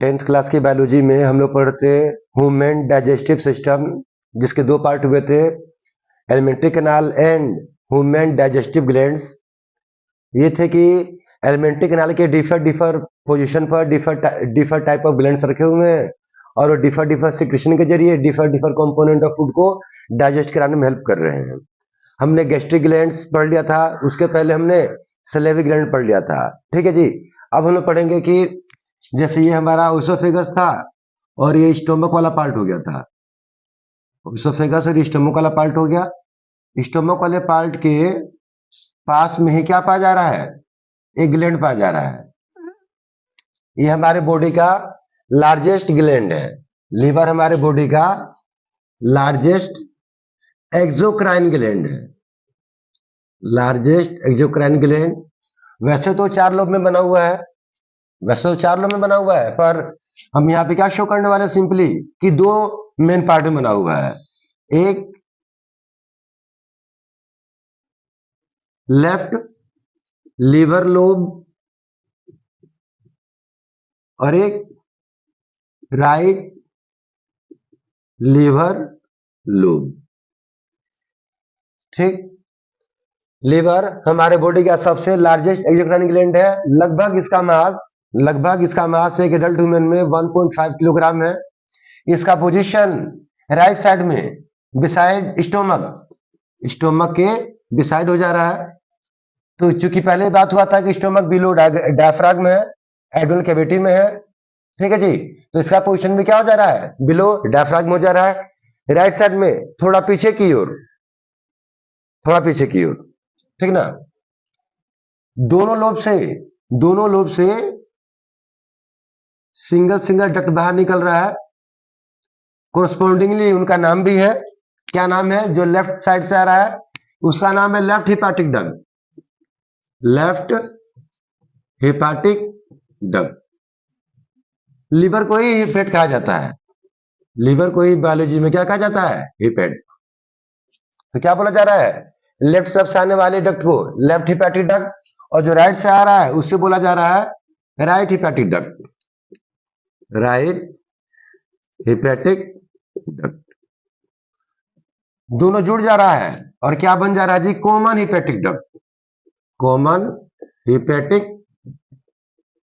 10th class की biology में हम लोग पढ़ते ह्यूमन डाइजेस्टिव सिस्टम, जिसके दो पार्ट हुए थे, alimentary canal and human digestive glands. ये थे कि एलिमेंट्री कैनाल के डिफर पोजीशन पर डिफर टाइप ऑफ ग्लैंड्स रखे हुए हैं और वो डिफर सिक्रेशन के जरिए डिफर कंपोनेंट ऑफ फूड को डाइजेस्ट कराने में हेल्प कर रहे हैं। हमने गैस्ट्रिक ग्लैंड्स पढ़ लिया था, उसके पहले हमने सलेवरी ग्लैंड पढ़ लिया था। ठीक है जी। अब हम लोग पढ़ेंगे कि जैसे ये हमारा ओसोफेगस था और ये स्टोमक वाला पार्ट हो गया था। ओसोफेगस और स्टोमक वाला पार्ट हो गया। स्टोमक वाले पार्ट के पास में ही क्या पाया जा रहा है? एक ग्लैंड पाया जा रहा है। ये हमारे बॉडी का लार्जेस्ट ग्लैंड है। लीवर हमारे बॉडी का लार्जेस्ट एक्सोक्राइन ग्लैंड है। Largest exocrine gland. वैसे तो 4 लोब में बना हुआ है, पर हम यहाँ पे क्या शो करने वाले सिंपली कि 2 मेन पार्ट में बना हुआ है। एक लेफ्ट लीवर लोब और एक राइट लीवर लोब। ठीक। लीवर हमारे बॉडी का सबसे लार्जेस्ट एक्सोक्राइन ग्लैंड है। लगभग इसका मास एक एडल्ट ह्यूमन में 1.5 किलोग्राम है। इसका पोजीशन राइट साइड में बिसाइड स्टोमक के बिसाइड हो जा रहा है। तो चूंकि पहले बात हुआ था कि स्टोमक बिलो डायफ्राग्म है, एब्डोमिनल कैविटी में है। ठीक है जी। तो इसका पोजीशन भी क्या हो जा रहा है? बिलो डायफ्राग्म हो जा रहा है। राइट साइड में थोड़ा पीछे की ओर। ठीक ना। दोनों लोब से सिंगल डक्ट बाहर निकल रहा है। कोरस्पोंडिंगली उनका नाम भी है। क्या नाम है? जो लेफ्ट साइड से आ रहा है उसका नाम है लेफ्ट हिपैटिक डक्ट। लीवर को ही हिपेट कहा जाता है। लीवर को ही बायोलॉजी में क्या कहा जाता है? हिपेट। तो क्या बोला जा रहा है? लेफ्ट तरफ से आने वाले डक्ट को लेफ्ट हिपैटिक डक्ट, और जो राइट से आ रहा है उससे बोला जा रहा है राइट हिपैटिक डक्ट। दोनों जुड़ जा रहा है और क्या बन जा रहा है जी? Common hepatic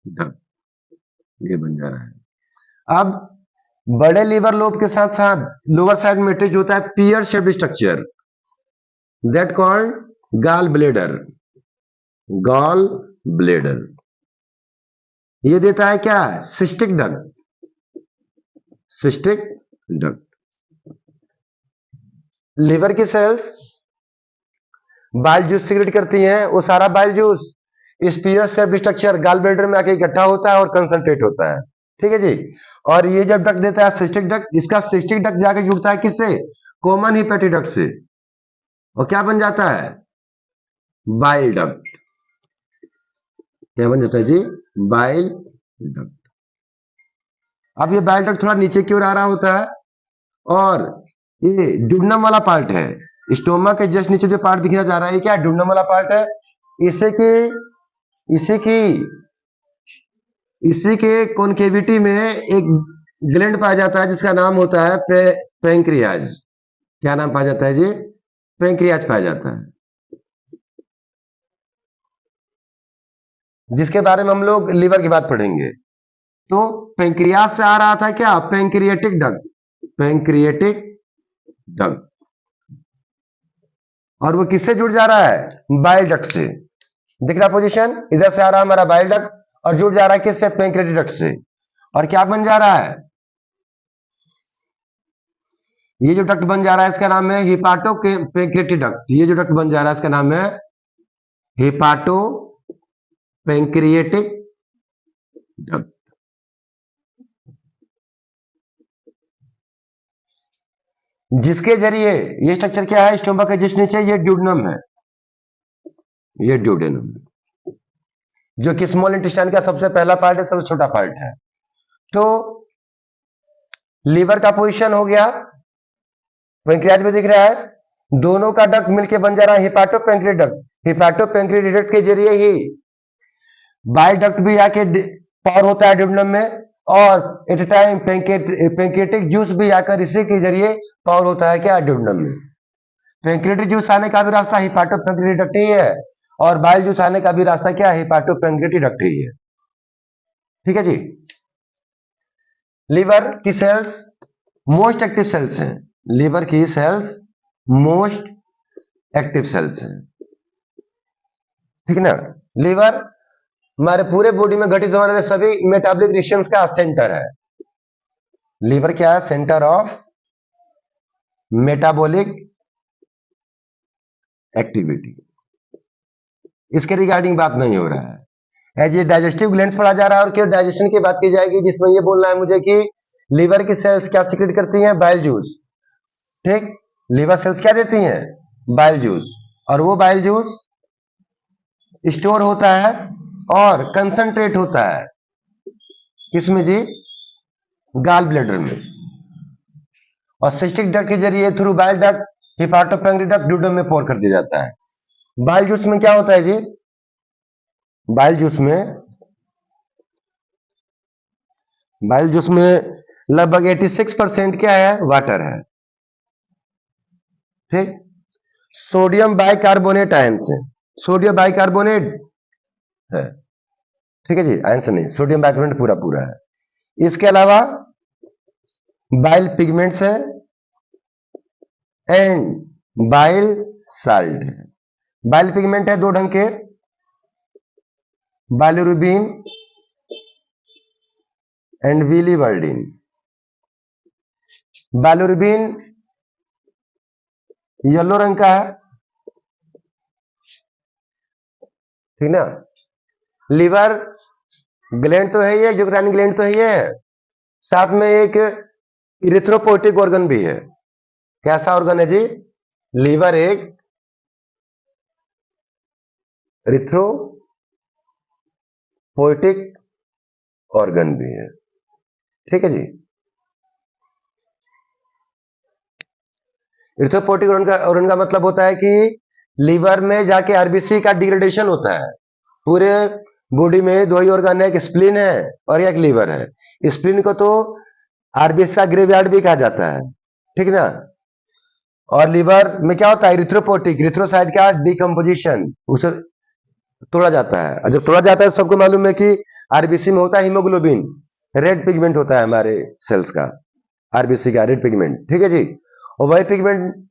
duct. ये बन जा रहा है। अब बड़े लीवर लोब के साथ साथ लोअर साइड में अटैच होता है pear shaped structure, that called gall bladder. ये देता है क्या? Cystic duct. लीवर की सेल्स बाइल जूस सिक्रेट करती हैं। वो सारा बाइल जूस इस pear shaped structure gall bladder में आके इकट्ठा होता है और कंसंट्रेट होता है। ठीक है जी। और ये जब डक्ट देता है सिस्टिक डक्ट, इसका सिस्टिक डक्ट जाके जुड़ता है किससे? कॉमन हिपैटिक डक्ट से, और क्या बन जाता है? Bile duct. क्या बन जाता है जी? Bile duct. अब ये बाइल डक्ट थोड़ा नीचे की ओर आ रहा होता है और ये ड्यूडेनम वाला पार्ट है। स्टोमक के जस्ट नीचे जो पार्ट दिखाया जा रहा है, क्या ड्यूडेनम वाला पार्ट है। इसी के कॉन्केविटी में एक ग्लैंड पाया जाता है जिसका नाम होता है पैंक्रियाज। क्या नाम पाया जाता है जी? पैंक्रियाज पाया जाता है, जिसके बारे में हम लोग लीवर की बात पढ़ेंगे। तो पैंक्रियाज से आ रहा था क्या? Pancreatic duct. और वो किससे जुड़ जा रहा है? बाइल डक्ट से। दिख रहा पोजीशन? इधर से आ रहा है हमारा बाइल डक्ट और जुड़ जा रहा है किससे? पैंक्रिएटिक डक्ट से। और क्या बन जा रहा है? ये जो डक्ट बन जा रहा है इसका नाम है हिपाटो पैंक्रिएटिक डक्ट। ये जो डक्ट बन जा रहा है इसका नाम है हिपाटो पैंक्रिएटिक डक्ट। जिसके जरिए ये स्ट्रक्चर क्या है? स्टोमक के जिस नीचे ये ड्यूडेनम है, जो कि स्मॉल इंटेस्टाइन का सबसे पहला पार्ट है, सबसे छोटा पार्ट है। तो लीवर का पोजीशन हो गया, पैंक्रियाज में दिख रहा है, दोनों का डक्ट मिलके बन जा रहा है हिपाटो पैंक्रिएटिक डक्ट। हिपाटो पैंक्रिएटिक डक्ट के जरिए ही बाइल डक्ट भी आके पार होता है ड्यूडेनम में और at a time pancreatic juice भी आकर इसी के जरिए पावर होता है क्या, ड्यूडेनम में। पैंक्रियाटिक जूस आने का भी रास्ता हिपाटोपैंक्रियाटिक डक्ट ही है, और बाइल जूस आने का भी रास्ता क्या है, हिपाटोपैंक्रियाटिक डक्ट ही है। ठीक है जी। लीवर की सेल्स मोस्ट एक्टिव सेल्स हैं, लीवर की सेल्स मोस्ट एक्टिव सेल्स हैं, ठीक ना। लीवर हमारे पूरे बॉडी में घटित होने वाले सभी मेटाबॉलिक रिएक्शंस का सेंटर है। लीवर क्या है, सेंटर ऑफ मेटाबॉलिक एक्टिविटी। इसके रिगार्डिंग बात नहीं हो रहा है, एज ये डाइजेस्टिव ग्लैंड्स पढ़ा जा रहा है और केवल डाइजेशन की बात की जाएगी, जिसमें ये बोलना है मुझे कि लीवर की सेल्स क्या सीक्रेट करती हैं, बाइल जूस। ठीक, लीवर सेल्स क्या देती हैं, बाइल जूस, और वो बाइल जूस स्टोर होता है और कंसंट्रेट होता है किसमें जी, गाल ब्लैडर में, और सिस्टिक डक्ट के जरिए through bile duct, hepatopancreatic duct, duodenum में पोर कर दिया जाता है। बाइल जूस में क्या होता है जी, बाइल जूस में लगभग 86% क्या है, वाटर है। ठीक, सोडियम बाइकार्बोनेट आयन से, सोडियम बाइकार्बोनेट है, ठीक है जी, आयन से नहीं, सोडियम बाइकार्बोनेट पूरा पूरा है। इसके अलावा बाइल पिगमेंट्स है एंड बाइल साल्ट है। बाइल पिगमेंट है दो ढंग के, बाइलिरुबिन एंड बिलीवर्डिन। बाइलिरुबिन येलो रंग का है, ठीक ना। लीवर ग्लैंड तो है ये, जुगरानी ग्लैंड तो है ये, साथ में एक इरिथ्रोपोइटिक ऑर्गन भी है। कैसा ऑर्गन है जी, लीवर एक इरिथ्रोपोइटिक ऑर्गन भी है, ठीक है जी। इरिथ्रोपोइटिक ऑर्गन का मतलब होता है कि लीवर में जाके आरबीसी का डिग्रेडेशन होता है। पूरे बॉडी में दो ही ऑर्गन है, एक स्प्लीन है और एक लीवर है। स्प्लीन को तो आरबीसी का ग्रेवयार्ड भी कहा जाता है, ठीक ना। और लीवर में क्या होता है, इरिथ्रोपोइटिक, इरिथ्रोसाइट का डिकम्पोजिशन, उसे तोड़ा जाता है। और जब तोड़ा जाता है तो सबको मालूम है कि आरबीसी में होता है हीमोग्लोबिन, रेड पिगमेंट होता है हमारे सेल्स का, आरबीसी का रेड पिगमेंट, ठीक है जी। और वही पिगमेंट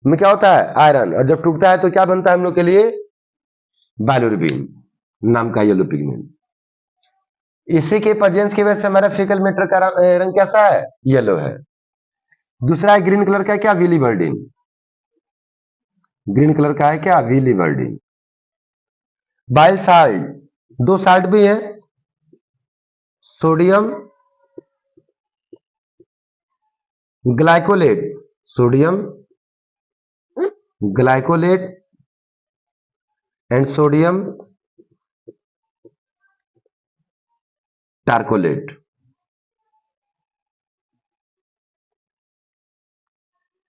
में क्या होता है, आयरन, और जब टूटता है तो क्या बनता है हम लोग के लिए, बाइलिरुबिन नाम का येलो पिगमेंट। इसी के प्रेजेंस की वजह से हमारा फीकल मैटर का रंग कैसा है, येलो है। दूसरा है ग्रीन कलर का क्या, बिलीवर्डिन, ग्रीन कलर का है क्या, बिलीवर्डिन। बाइल साल्ट, दो साल्ट भी है, sodium glycolate, sodium glycolate and sodium taurocholate,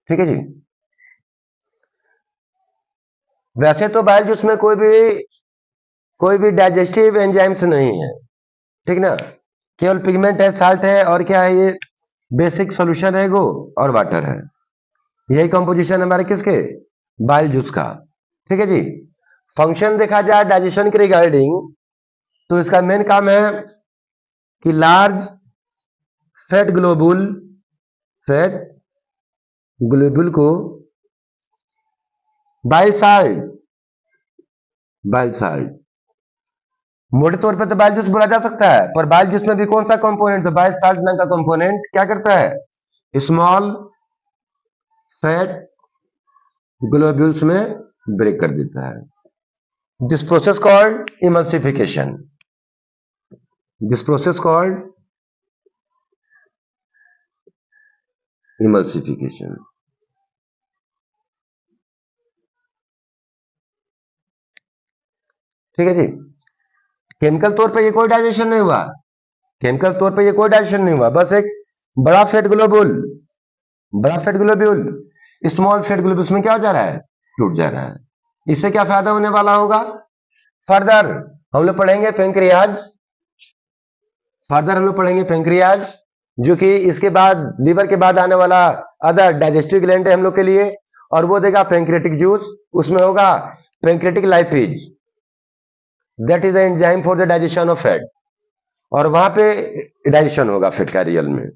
ठीक है जी। वैसे तो बाइल जूस में कोई भी डाइजेस्टिव एंजाइम्स नहीं है, ठीक ना, केवल पिगमेंट है, साल्ट है, और क्या है, ये बेसिक सॉल्यूशन है वो, और वाटर है। यही कंपोजिशन हमारे किसके, बाइल जूस का, ठीक है जी। फंक्शन देखा जाए डाइजेशन के रिगार्डिंग तो इसका मेन काम है कि लार्ज फैट ग्लोबुल को बाइल साल्ट, मोटे तौर पे तो बाइल जूस बोला जा सकता है, पर बाइल जूस में भी कौन सा कंपोनेंट, तो बाइल साल्ट नाम का कंपोनेंट क्या करता है, स्मॉल फैट ग्लोब्यूल्स में ब्रेक कर देता है। दिस प्रोसेस कॉल्ड इमल्सिफिकेशन, ठीक है जी। केमिकल तौर पे ये कोई डाइजेशन नहीं हुआ, बस एक बड़ा fat globule small fat globules में क्या हो जा रहा है, टूट जा रहा है। इससे क्या फायदा होने वाला होगा, फर्दर हम लोग पढ़ेंगे पैंक्रियाज फर्दर हम लोग पढ़ेंगे पेंक्रियाज, जो कि इसके बाद लीवर के बाद आने वाला अदर डाइजेस्टिव ग्लैंड है हम लोग के लिए, और वो देगा पेंक्रियाटिक जूस। उसमें होगा pancreatic lipase, that is the enzyme for the digestion of fat, और वहां पे डाइजेशन होगा फैट का रियल में।